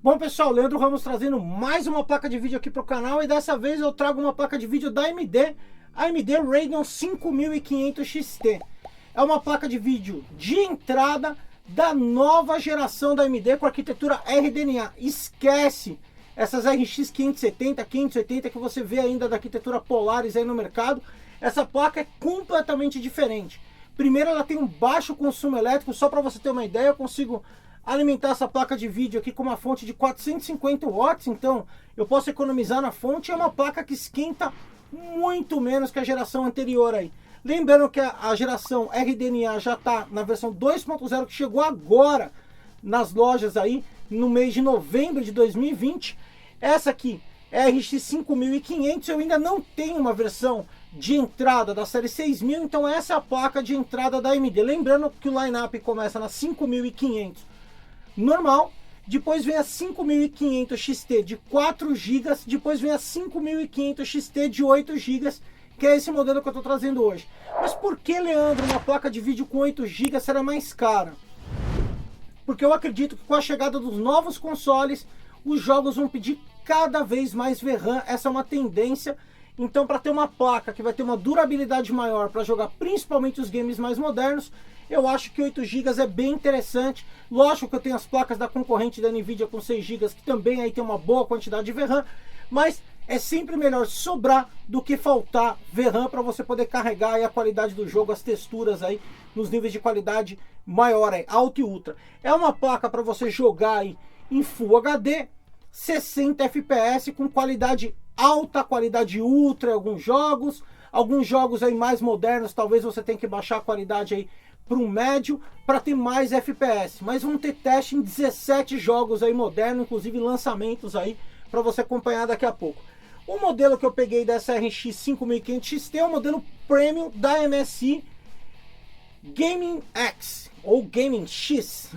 Bom pessoal, Leandro Ramos trazendo mais uma placa de vídeo aqui para o canal e dessa vez eu trago uma placa de vídeo da AMD, a AMD Radeon 5500 XT. É uma placa de vídeo de entrada da nova geração da AMD com arquitetura RDNA. Esquece essas RX 570, 580 que você vê ainda da arquitetura Polaris aí no mercado. Essa placa é completamente diferente. Primeiro, ela tem um baixo consumo elétrico, só para você ter uma ideia, eu consigo alimentar essa placa de vídeo aqui com uma fonte de 450 watts, então eu posso economizar na fonte. É uma placa que esquenta muito menos que a geração anterior aí. Lembrando que a geração RDNA já está na versão 2.0, que chegou agora nas lojas aí no mês de novembro de 2020. Essa aqui é a RX 5500, eu ainda não tenho uma versão de entrada da série 6000, então essa é a placa de entrada da AMD. Lembrando que o line-up começa na 5500 normal, depois vem a 5500 XT de 4 GB, depois vem a 5500 XT de 8 GB, que é esse modelo que eu estou trazendo hoje. Mas por que, Leandro, uma placa de vídeo com 8 GB será mais cara? Porque eu acredito que com a chegada dos novos consoles, os jogos vão pedir cada vez mais VRAM. Essa é uma tendência. Então, para ter uma placa que vai ter uma durabilidade maior para jogar principalmente os games mais modernos, eu acho que 8 GB é bem interessante. Lógico que eu tenho as placas da concorrente da Nvidia com 6 GB, que também aí tem uma boa quantidade de VRAM, mas é sempre melhor sobrar do que faltar VRAM para você poder carregar aí a qualidade do jogo, as texturas aí nos níveis de qualidade maior, aí, alto e ultra. É uma placa para você jogar aí em Full HD, 60 FPS com qualidade alta, qualidade ultra em alguns jogos aí mais modernos, talvez você tenha que baixar a qualidade aí para um médio para ter mais FPS, mas vão ter teste em 17 jogos aí modernos, inclusive lançamentos aí para você acompanhar daqui a pouco. O modelo que eu peguei dessa RX 5500 XT é o modelo Premium da MSI Gaming X ou Gaming X.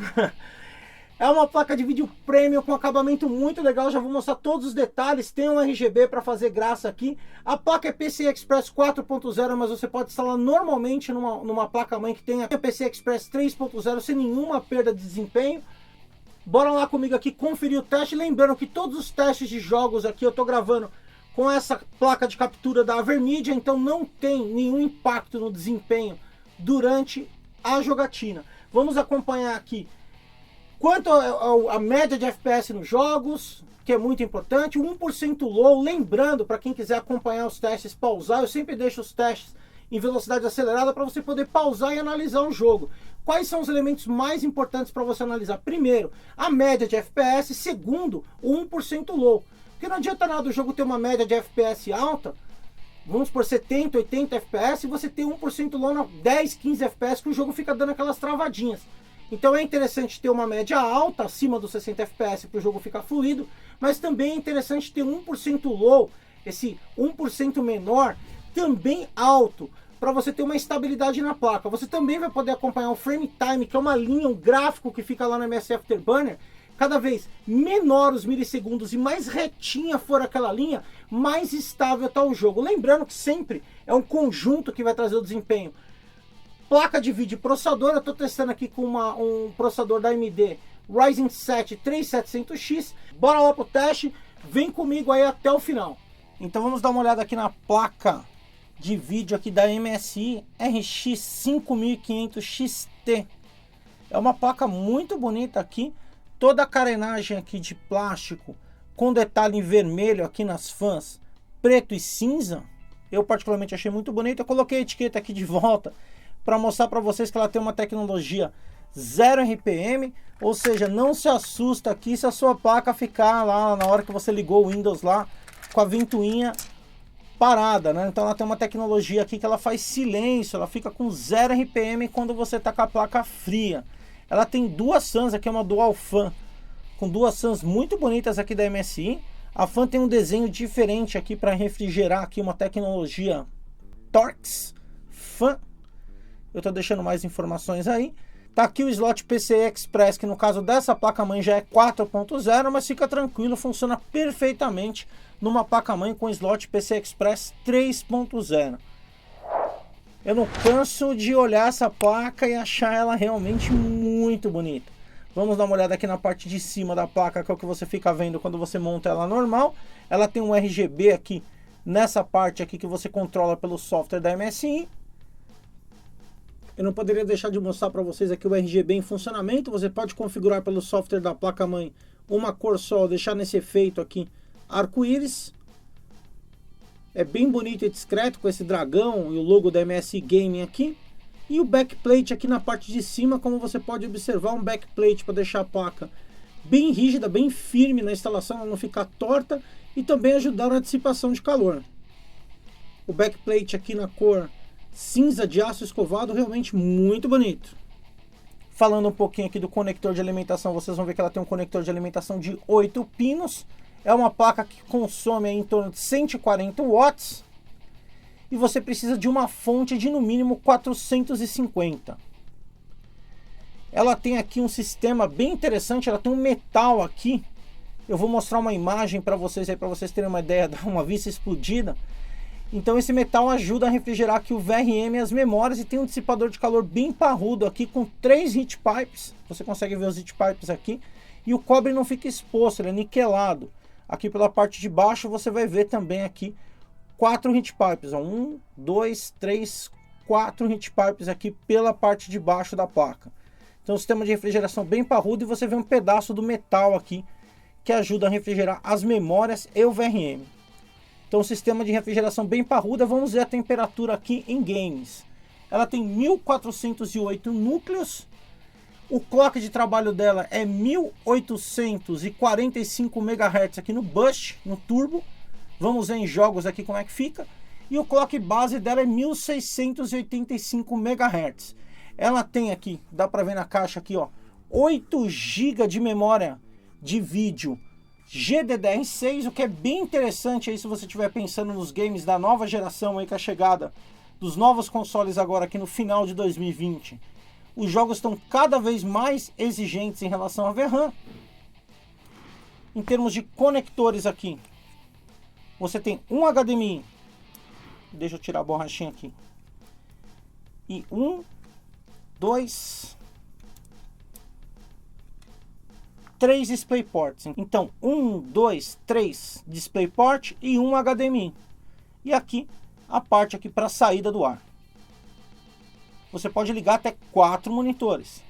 É uma placa de vídeo premium com acabamento muito legal, já vou mostrar todos os detalhes. Tem um RGB para fazer graça aqui. A placa é PCI Express 4.0, mas você pode instalar normalmente numa placa-mãe que tenha PCI Express 3.0 sem nenhuma perda de desempenho. Bora lá comigo aqui conferir o teste. Lembrando que todos os testes de jogos aqui eu estou gravando com essa placa de captura da Avermedia, então não tem nenhum impacto no desempenho durante a jogatina. Vamos acompanhar aqui quanto a média de FPS nos jogos, que é muito importante, 1% low. Lembrando, para quem quiser acompanhar os testes, pausar, eu sempre deixo os testes em velocidade acelerada para você poder pausar e analisar o jogo. Quais são os elementos mais importantes para você analisar? Primeiro, a média de FPS. Segundo, o 1% low. Porque não adianta nada o jogo ter uma média de FPS alta, vamos por 70, 80 FPS, e você ter 1% low na 10, 15 FPS, que o jogo fica dando aquelas travadinhas. Então é interessante ter uma média alta, acima dos 60 FPS, para o jogo ficar fluido, mas também é interessante ter 1% low, esse 1% menor, também alto, para você ter uma estabilidade na placa. Você também vai poder acompanhar o frame time, que é uma linha, um gráfico que fica lá no MS Afterburner. Cada vez menor os milissegundos e mais retinha for aquela linha, mais estável está o jogo. Lembrando que sempre é um conjunto que vai trazer o desempenho. Placa de vídeo e processador, eu estou testando aqui com um processador da AMD Ryzen 7 3700X. Bora lá pro teste, vem comigo aí até o final. Então vamos dar uma olhada aqui na placa de vídeo aqui da MSI RX 5500 XT. É uma placa muito bonita aqui, toda a carenagem aqui de plástico com detalhe em vermelho aqui nas fãs, preto e cinza. Eu particularmente achei muito bonito. Eu coloquei a etiqueta aqui de volta para mostrar para vocês que ela tem uma tecnologia 0 RPM, ou seja, não se assusta aqui se a sua placa ficar lá na hora que você ligou o Windows lá com a ventoinha parada, né? Então ela tem uma tecnologia aqui que ela faz silêncio, ela fica com 0 RPM quando você está com a placa fria. Ela tem duas fãs, aqui é uma dual fan, com duas fãs muito bonitas aqui da MSI. A fan tem um desenho diferente aqui para refrigerar aqui, uma tecnologia Torx Fan. Eu estou deixando mais informações aí. Tá aqui o slot PCI Express, que no caso dessa placa-mãe já é 4.0, mas fica tranquilo, funciona perfeitamente numa placa-mãe com slot PCI Express 3.0. Eu não canso de olhar essa placa e achar ela realmente muito bonita. Vamos dar uma olhada aqui na parte de cima da placa, que é o que você fica vendo quando você monta ela normal. Ela tem um RGB aqui, nessa parte aqui que você controla pelo software da MSI. Eu não poderia deixar de mostrar para vocês aqui o RGB em funcionamento. Você pode configurar pelo software da placa-mãe uma cor só, deixar nesse efeito aqui arco-íris. É bem bonito e discreto com esse dragão e o logo da MSI Gaming aqui. E o backplate aqui na parte de cima, como você pode observar, um backplate para deixar a placa bem rígida, bem firme na instalação, ela não ficar torta e também ajudar na dissipação de calor. O backplate aqui na cor cinza de aço escovado, realmente muito bonito. Falando um pouquinho aqui do conector de alimentação, vocês vão ver que ela tem um conector de alimentação de 8 pinos. É uma placa que consome em torno de 140 watts. E você precisa de uma fonte de no mínimo 450. Ela tem aqui um sistema bem interessante, ela tem um metal aqui. Eu vou mostrar uma imagem para vocês aí, para vocês terem uma ideia, dar uma vista explodida. Então esse metal ajuda a refrigerar aqui o VRM e as memórias, e tem um dissipador de calor bem parrudo aqui com 3 heat pipes. Você consegue ver os heat pipes aqui. E o cobre não fica exposto, ele é niquelado. Aqui pela parte de baixo você vai ver também aqui 4 heat pipes. 1, 2, 3, 4 heat pipes aqui pela parte de baixo da placa. Então um sistema de refrigeração bem parrudo, e você vê um pedaço do metal aqui que ajuda a refrigerar as memórias e o VRM. Então, sistema de refrigeração bem parruda. Vamos ver a temperatura aqui em games. Ela tem 1408 núcleos. O clock de trabalho dela é 1845 MHz aqui no boost, no turbo. Vamos ver em jogos aqui como é que fica. E o clock base dela é 1685 MHz. Ela tem aqui, dá para ver na caixa aqui, ó, 8 GB de memória de vídeo GDDR6, o que é bem interessante aí se você estiver pensando nos games da nova geração aí, com a chegada dos novos consoles agora aqui no final de 2020. Os jogos estão cada vez mais exigentes em relação à VRAM. Em termos de conectores aqui, você tem um HDMI, deixa eu tirar a borrachinha aqui, e 3 DisplayPorts. Então, 1, 2, 3 DisplayPort e um HDMI. E aqui, a parte aqui para a saída do ar. Você pode ligar até 4 monitores.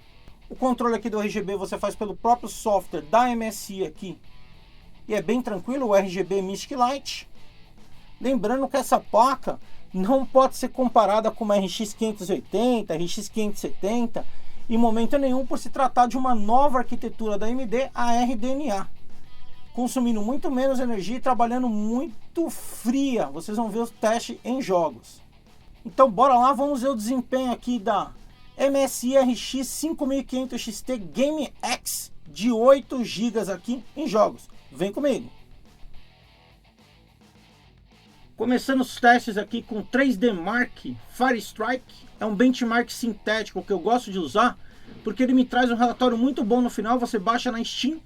O controle aqui do RGB você faz pelo próprio software da MSI aqui. E é bem tranquilo, o RGB Mystic Light. Lembrando que essa placa não pode ser comparada com uma RX 580, RX 570, em momento nenhum, por se tratar de uma nova arquitetura da AMD, a RDNA, consumindo muito menos energia e trabalhando muito fria. Vocês vão ver o teste em jogos. Então bora lá, vamos ver o desempenho aqui da MSI RX 5500 XT Game X de 8 GB aqui em jogos. Vem comigo! Começando os testes aqui com 3D Mark Firestrike. É um benchmark sintético que eu gosto de usar, porque ele me traz um relatório muito bom no final. Você baixa na Steam.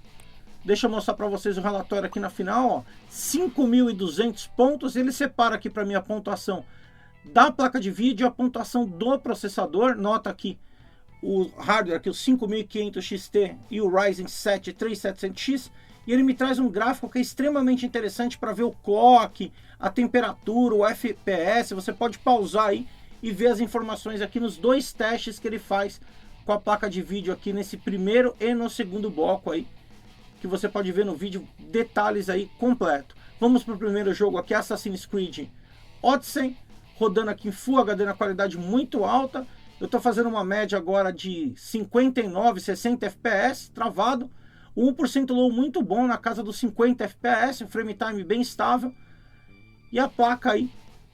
Deixa eu mostrar para vocês o relatório aqui na final, ó. 5.200 pontos. Ele separa aqui para mim a pontuação da placa de vídeo, a pontuação do processador. Nota aqui o hardware, aqui o 5500 XT e o Ryzen 7 3700X. E ele me traz um gráfico que é extremamente interessante para ver o clock, a temperatura, o FPS. Você pode pausar aí e ver as informações aqui nos 2 testes que ele faz com a placa de vídeo aqui nesse primeiro e no segundo bloco aí, que você pode ver no vídeo detalhes aí completo. Vamos para o primeiro jogo aqui, Assassin's Creed Odyssey, rodando aqui em Full HD na qualidade muito alta. Eu estou fazendo uma média agora de 59, 60 FPS, travado. O 1% low muito bom, na casa dos 50 FPS, frame time bem estável. E a placa aí,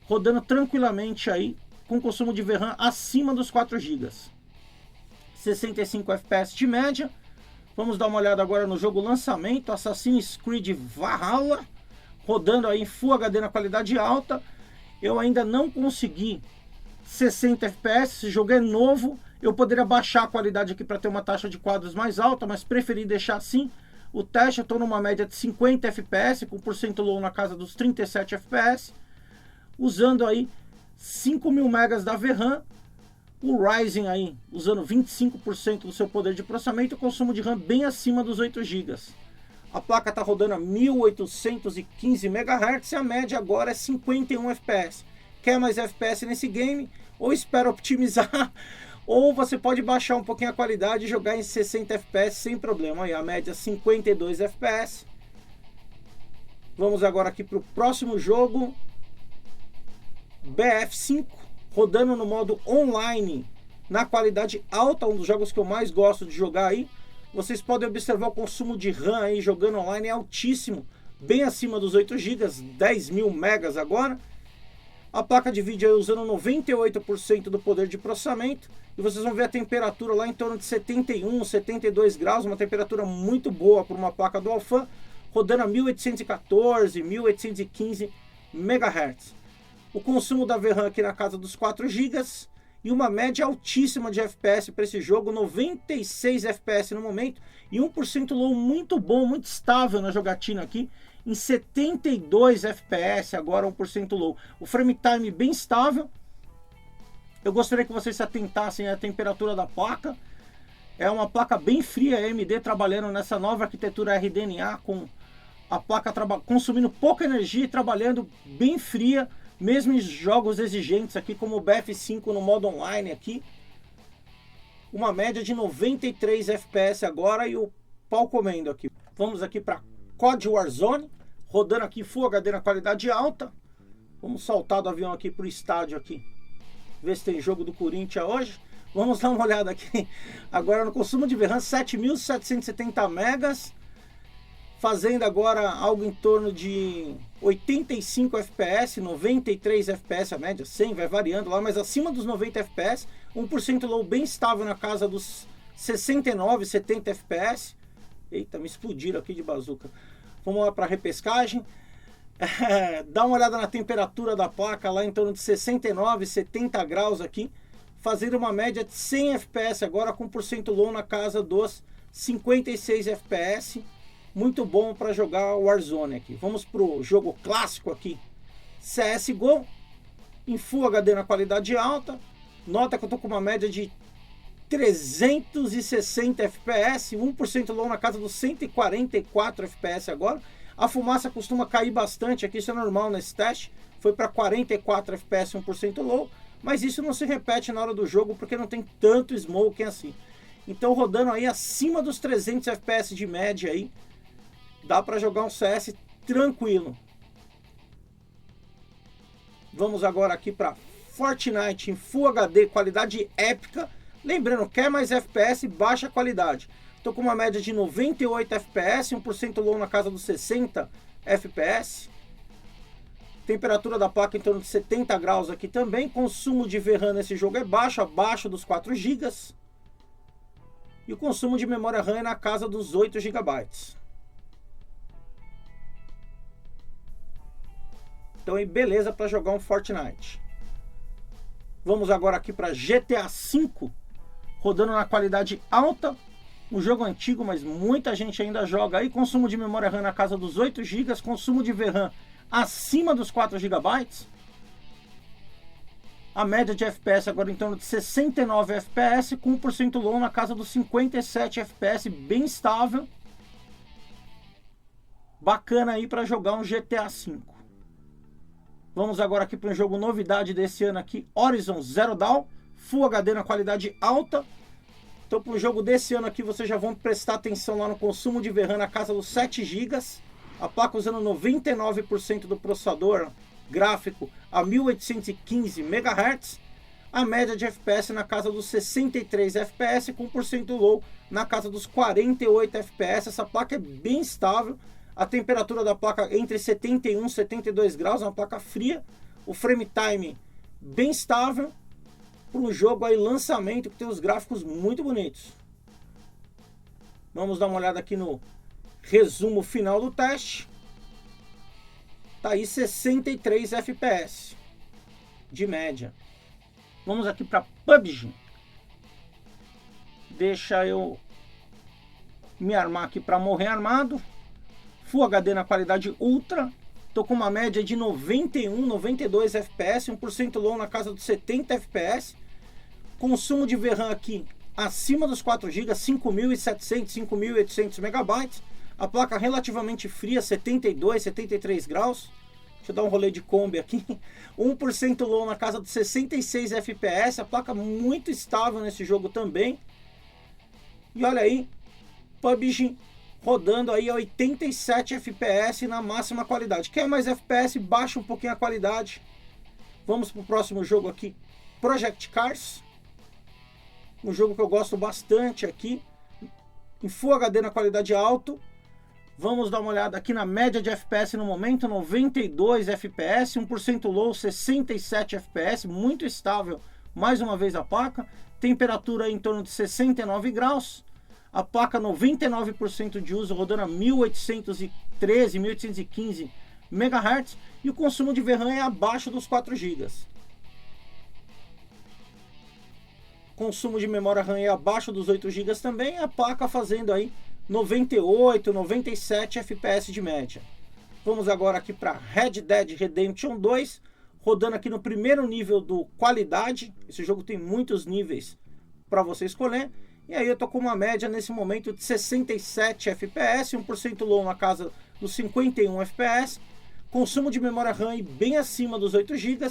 rodando tranquilamente aí, com consumo de VRAM acima dos 4 GB. 65 FPS de média. Vamos dar uma olhada agora no jogo lançamento, Assassin's Creed Valhalla, rodando aí em Full HD na qualidade alta. Eu ainda não consegui 60 FPS, esse jogo é novo. Eu poderia baixar a qualidade aqui para ter uma taxa de quadros mais alta, mas preferi deixar assim. O teste eu estou numa média de 50 FPS, com % low na casa dos 37 FPS, usando aí 5.000 MB da VRAM, O Ryzen aí, usando 25% do seu poder de processamento, consumo de RAM bem acima dos 8 GB. A placa está rodando a 1815 MHz e a média agora é 51 FPS. Quer mais FPS nesse game? Ou espera optimizar, ou você pode baixar um pouquinho a qualidade e jogar em 60 FPS sem problema. Aí a média 52 FPS. Vamos agora aqui para o próximo jogo. BF5, rodando no modo online, na qualidade alta, um dos jogos que eu mais gosto de jogar aí. Vocês podem observar o consumo de RAM aí jogando online é altíssimo, bem acima dos 8 GB, 10.000 megas agora. A placa de vídeo aí usando 98% do poder de processamento. E vocês vão ver a temperatura lá em torno de 71, 72 graus, uma temperatura muito boa para uma placa Dual Fan, rodando a 1814, 1815 MHz. O consumo da VRAM aqui na casa dos 4 GB e uma média altíssima de FPS para esse jogo, 96 FPS no momento e 1% low muito bom, muito estável na jogatina aqui, em 72 FPS, agora 1% low. O frame time bem estável. Eu gostaria que vocês se atentassem à temperatura da placa. É uma placa bem fria, a AMD trabalhando nessa nova arquitetura RDNA, com a placa consumindo pouca energia e trabalhando bem fria, mesmo em jogos exigentes aqui, como o BF5 no modo online aqui. Uma média de 93 FPS agora e o pau comendo aqui. Vamos aqui para COD Warzone, rodando aqui Full HD na qualidade alta. Vamos saltar do avião aqui para o estádio aqui, ver se tem jogo do Corinthians hoje. Vamos dar uma olhada aqui. Agora no consumo de VRAM, 7.770 megas, fazendo agora algo em torno de 85 FPS, 93 FPS a média, 100, vai variando lá, mas acima dos 90 FPS, 1% low bem estável na casa dos 69, 70 FPS. Eita, me explodiram aqui de bazuca. Vamos lá para a repescagem. Dá uma olhada na temperatura da placa lá em torno de 69, 70 graus aqui, fazendo uma média de 100 FPS agora com 1% low na casa dos 56 FPS. Muito bom para jogar Warzone aqui. Vamos pro jogo clássico aqui, CSGO, em Full HD na qualidade alta. Nota que eu tô com uma média de 360 FPS, 1% low na casa dos 144 FPS agora. A fumaça costuma cair bastante aqui, isso é normal nesse teste. Foi para 44 FPS, 1% low, mas isso não se repete na hora do jogo porque não tem tanto smoke assim. Então rodando aí acima dos 300 FPS de média aí, dá para jogar um CS tranquilo. Vamos agora aqui para Fortnite em Full HD, qualidade épica. Lembrando, quer mais FPS, baixa a qualidade. Estou com uma média de 98 FPS, 1% low na casa dos 60 FPS. Temperatura da placa em torno de 70 graus aqui também. Consumo de VRAM nesse jogo é baixo, abaixo dos 4 GB. E o consumo de memória RAM é na casa dos 8 GB. Então aí beleza para jogar um Fortnite. Vamos agora aqui para GTA V, rodando na qualidade alta. Um jogo antigo, mas muita gente ainda joga aí. Consumo de memória RAM na casa dos 8 GB, consumo de VRAM acima dos 4 GB. A média de FPS agora em torno de 69 FPS, com 1% low na casa dos 57 FPS, bem estável. Bacana aí para jogar um GTA V. Vamos agora aqui para um jogo novidade desse ano aqui, Horizon Zero Dawn, Full HD na qualidade alta. Então para o jogo desse ano aqui vocês já vão prestar atenção lá no consumo de VRAM na casa dos 7 GB. A placa usando 99% do processador gráfico a 1815 MHz. A média de FPS na casa dos 63 FPS, com 1% low na casa dos 48 FPS. Essa placa é bem estável. A temperatura da placa entre 71 e 72 graus, é uma placa fria. O frame time bem estável para um jogo aí lançamento que tem os gráficos muito bonitos. Vamos dar uma olhada aqui no resumo final do teste. Tá aí 63 FPS de média. Vamos aqui para PUBG. Deixa eu me armar aqui para morrer armado. Full HD na qualidade ultra. Tô com uma média de 91, 92 FPS, 1% low na casa dos 70 FPS. Consumo de VRAM aqui acima dos 4 GB, 5.700, 5.800 megabytes. A placa relativamente fria, 72, 73 graus. Deixa eu dar um rolê de Kombi aqui. 1% low na casa dos 66 FPS. A placa muito estável nesse jogo também. E olha aí, PUBG rodando aí a 87 FPS na máxima qualidade. Quer mais FPS? Baixa um pouquinho a qualidade. Vamos para o próximo jogo aqui. Project Cars. Um jogo que eu gosto bastante aqui. Em Full HD na qualidade alta. Vamos dar uma olhada aqui na média de FPS no momento, 92 FPS, 1% low, 67 FPS, muito estável, mais uma vez a placa. Temperatura em torno de 69 graus. A placa 99% de uso, rodando a 1813, 1815 MHz. E o consumo de VRAM é abaixo dos 4 GB. Consumo de memória RAM é abaixo dos 8 GB também. A placa fazendo aí 98, 97 FPS de média. Vamos agora aqui para Red Dead Redemption 2, rodando aqui no primeiro nível do qualidade. Esse jogo tem muitos níveis para você escolher. E aí eu tô com uma média nesse momento de 67 FPS, 1% low na casa dos 51 FPS. Consumo de memória RAM bem acima dos 8 GB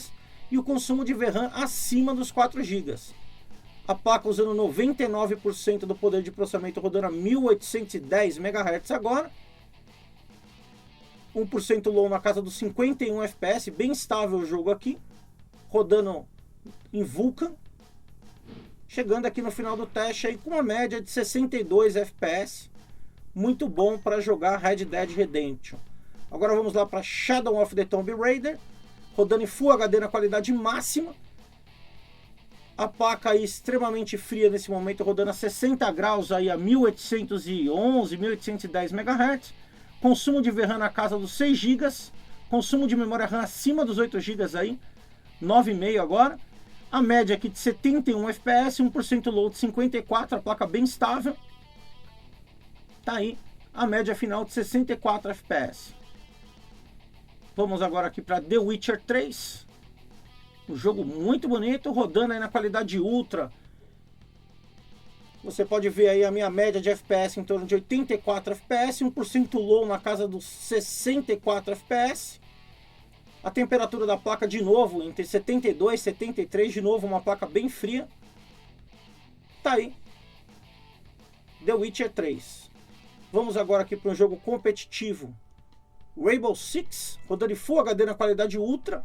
e o consumo de VRAM acima dos 4 GB. A placa usando 99% do poder de processamento, rodando a 1810 MHz agora. 1% low na casa dos 51 FPS, bem estável o jogo aqui. Rodando em Vulkan. Chegando aqui no final do teste aí com uma média de 62 FPS. Muito bom para jogar Red Dead Redemption. Agora vamos lá para Shadow of the Tomb Raider. Rodando em Full HD na qualidade máxima. A placa aí extremamente fria nesse momento, rodando a 60 graus aí a 1811, 1810 MHz. Consumo de VRAM na casa dos 6 GB. Consumo de memória RAM acima dos 8 GB aí, 9,5 agora. A média aqui de 71 FPS, 1% low de 54, a placa bem estável. Tá aí a média final de 64 FPS. Vamos agora aqui para The Witcher 3. Um jogo muito bonito, rodando aí na qualidade ultra. Você pode ver aí a minha média de FPS em torno de 84 FPS, 1% low na casa dos 64 FPS. A temperatura da placa de novo entre 72 e 73, de novo uma placa bem fria. Tá aí, The Witcher 3. Vamos agora aqui para um jogo competitivo, Rainbow Six, rodando em Full HD na qualidade ultra.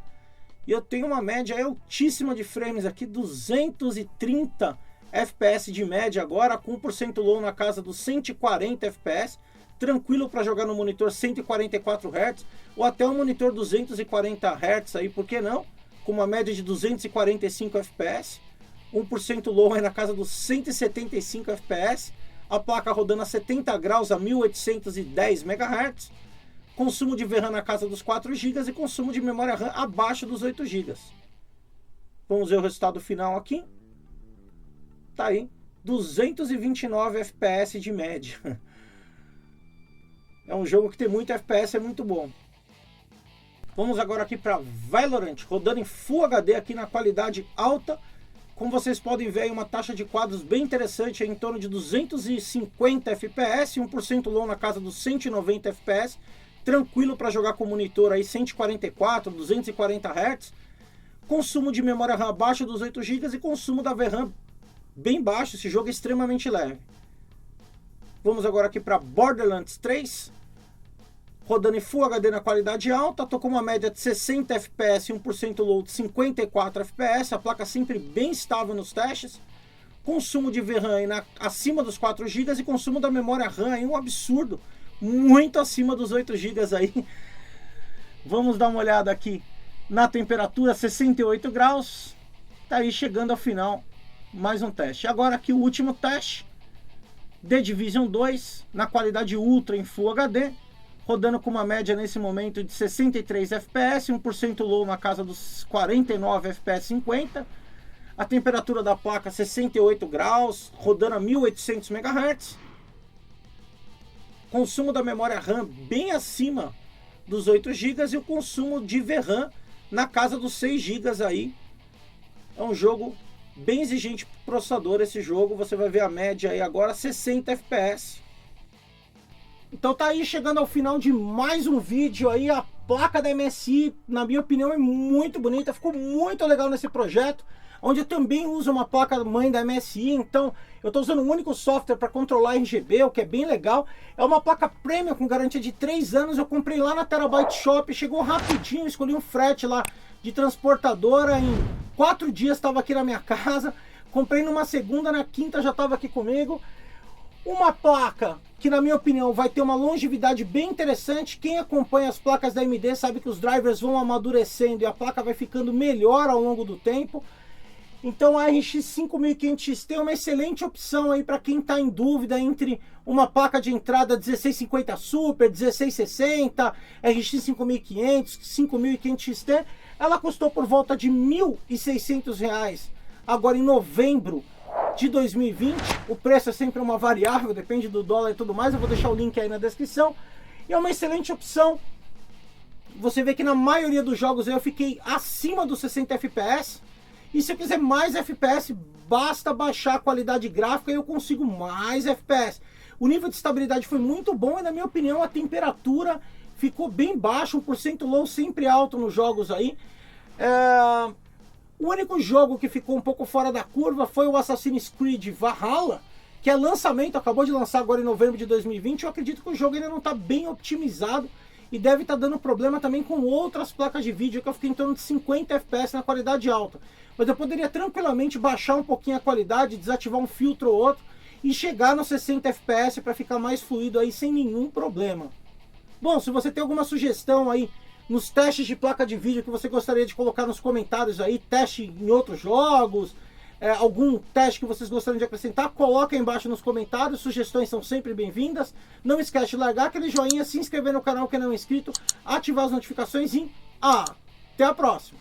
E eu tenho uma média altíssima de frames aqui, 230 FPS de média agora, com 1% low na casa dos 140 FPS. Tranquilo para jogar no monitor 144 Hz ou até um monitor 240 Hz aí, por que não? Com uma média de 245 FPS. 1% low aí na casa dos 175 FPS. A placa rodando a 70 graus a 1810 MHz. Consumo de VRAM na casa dos 4 GB e consumo de memória RAM abaixo dos 8 GB. Vamos ver o resultado final aqui. Tá aí, 229 FPS de média. É um jogo que tem muito FPS, é muito bom. Vamos agora aqui para Valorant, rodando em Full HD aqui na qualidade alta. Como vocês podem ver aí, uma taxa de quadros bem interessante, em torno de 250 FPS, 1% low na casa dos 190 FPS. Tranquilo para jogar com monitor aí 144, 240 Hz. Consumo de memória RAM abaixo dos 8 GB e consumo da VRAM bem baixo. Esse jogo é extremamente leve. Vamos agora aqui para Borderlands 3. Rodando em Full HD na qualidade alta. Tô com uma média de 60 FPS e 1% low de 54 FPS. A placa sempre bem estável nos testes. Consumo de VRAM aí acima dos 4 GB e consumo da memória RAM aí um absurdo. Muito acima dos 8 GB aí. Vamos dar uma olhada aqui na temperatura, 68 graus. Tá aí chegando ao final mais um teste. Agora aqui o último teste, The Division 2 na qualidade ultra em Full HD, rodando com uma média nesse momento de 63 FPS, 1% low na casa dos 49 FPS 50. A temperatura da placa 68 graus, rodando a 1800 MHz. Consumo da memória RAM bem acima dos 8 GB e o consumo de VRAM na casa dos 6 GB aí. É um jogo bem exigente pro processador esse jogo. Você vai ver a média aí agora 60 FPS. Então tá aí chegando ao final de mais um vídeo aí. A placa da MSI, na minha opinião, é muito bonita, ficou muito legal nesse projeto, onde eu também uso uma placa mãe da MSI, então eu estou usando um único software para controlar RGB, o que é bem legal. É uma placa premium com garantia de 3 anos, eu comprei lá na Terabyte Shop, chegou rapidinho, escolhi um frete lá de transportadora, em 4 dias estava aqui na minha casa, comprei numa segunda, na quinta já estava aqui comigo. Uma placa que, na minha opinião, vai ter uma longevidade bem interessante. Quem acompanha as placas da AMD sabe que os drivers vão amadurecendo e a placa vai ficando melhor ao longo do tempo. Então a RX 5500 XT é uma excelente opção aí para quem está em dúvida entre uma placa de entrada 1650 Super, 1660, RX 5500, 5500 XT. Ela custou por volta de R$ 1.600 agora em novembro de 2020, o preço é sempre uma variável, depende do dólar e tudo mais, eu vou deixar o link aí na descrição, e é uma excelente opção. Você vê que na maioria dos jogos eu fiquei acima dos 60 FPS, e se eu quiser mais FPS, basta baixar a qualidade gráfica e eu consigo mais FPS. O nível de estabilidade foi muito bom e, na minha opinião, a temperatura ficou bem baixa, 1% low sempre alto nos jogos aí. O único jogo que ficou um pouco fora da curva foi o Assassin's Creed Valhalla, que é lançamento, acabou de lançar agora em novembro de 2020. Eu acredito que o jogo ainda não está bem otimizado e deve estar dando problema também com outras placas de vídeo, que eu fiquei em torno de 50 FPS na qualidade alta. Mas eu poderia tranquilamente baixar um pouquinho a qualidade, desativar um filtro ou outro e chegar nos 60 FPS para ficar mais fluido aí sem nenhum problema. Bom, se você tem alguma sugestão aí nos testes de placa de vídeo que você gostaria de colocar nos comentários aí, teste em outros jogos, algum teste que vocês gostariam de acrescentar, coloca aí embaixo nos comentários, sugestões são sempre bem-vindas. Não esquece de largar aquele joinha, se inscrever no canal quem não é inscrito, ativar as notificações e até a próxima!